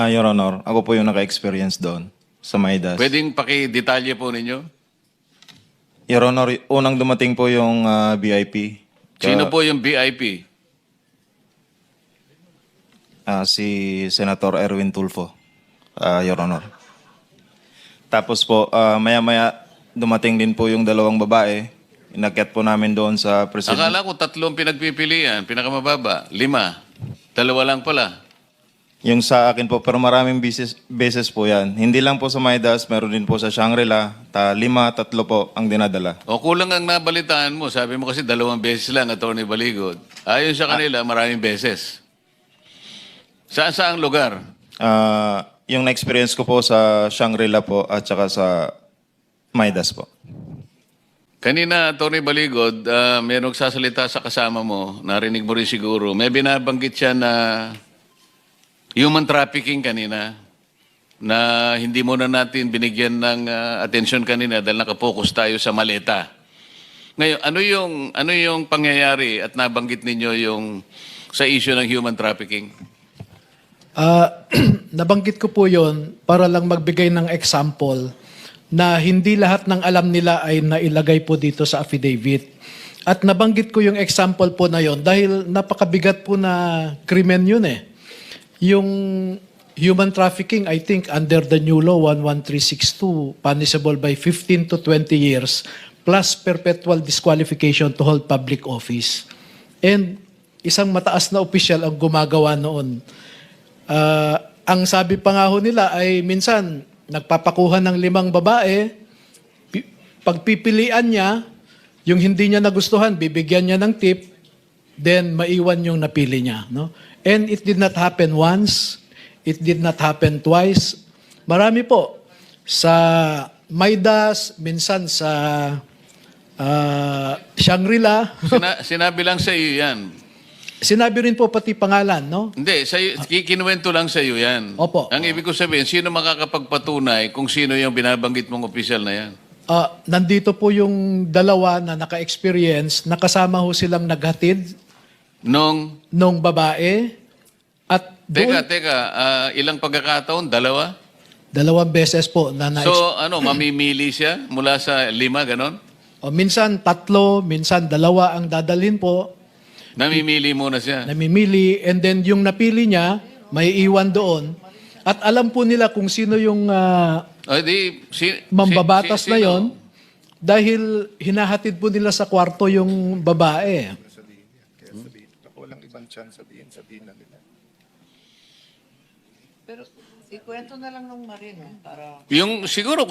Your Honor, ako po yung naka-experience doon sa Maidas. Pwedeng paki-detalye po ninyo? Your Honor, unang dumating po yung VIP. Sino po yung VIP? Si Senator Erwin Tulfo, Your Honor. Tapos po, maya-maya dumating din po yung dalawang babae. Inakyat po namin doon sa president. Akala ko tatlong pinagpipilian, pinakamababa, 5. 2 lang pala. Yung sa akin po, pero maraming beses po yan. Hindi lang po sa Maidas, meron din po sa Shangri-La. 5, 3 po ang dinadala. O kulang ang nabalitaan mo. Sabi mo kasi 2 beses lang, Atty. Baligod. Ayon sa kanila, maraming beses. Saan lugar? Yung na-experience ko po sa Shangri-La po at saka sa Maidas po. Kanina, Atty. Baligod, may nagsasalita sa kasama mo, narinig mo rin siguro, may binabanggit siya na human trafficking kanina, na hindi mo na natin binigyan ng atensyon kanina dahil nakapokus tayo sa maleta. Ngayon, ano yung pangyayari at nabanggit ninyo yung sa issue ng human trafficking? Nabanggit ko po yon para lang magbigay ng example na hindi lahat ng alam nila ay nailagay po dito sa affidavit. At nabanggit ko yung example po na yon dahil napakabigat po na krimen yun eh. Yung human trafficking, I think under the new law 11362, punishable by 15 to 20 years plus perpetual disqualification to hold public office. And isang mataas na opisyal ang gumagawa noon. Ang sabi pa nga ho nila ay minsan nagpapakuha ng 5 babae, pagpipilian niya, yung hindi niya nagustuhan, bibigyan niya ng tip, then maiwan yung napili niya. No? And it did not happen once, it did not happen twice. Marami po. Sa Maidas, minsan sa Shangri-La. Sinabi lang sa iyo yan. Sinabi rin po pati pangalan, no? Hindi, kinuwento lang sa iyo yan. Opo. Ang ibig ko sabihin, sino makakapagpatunay kung sino yung binabanggit mong opisyal na yan? Nandito po yung dalawa na naka-experience, nakasama ho silang naghatid nung babae. At doon, Teka, ilang pagkakataon? 2? 2 beses po na So, mamimili siya mula sa 5, ganon? minsan 3, minsan 2 ang dadalhin po. Namimili muna siya. Namimili, and then yung napili niya, may iwan doon. At alam po nila kung sino yung mambabatas na yon dahil hinahatid po nila sa kwarto yung babae. Walang ibang chance sabihin na nila. Pero ikwento na lang ng Marino para Yung siguro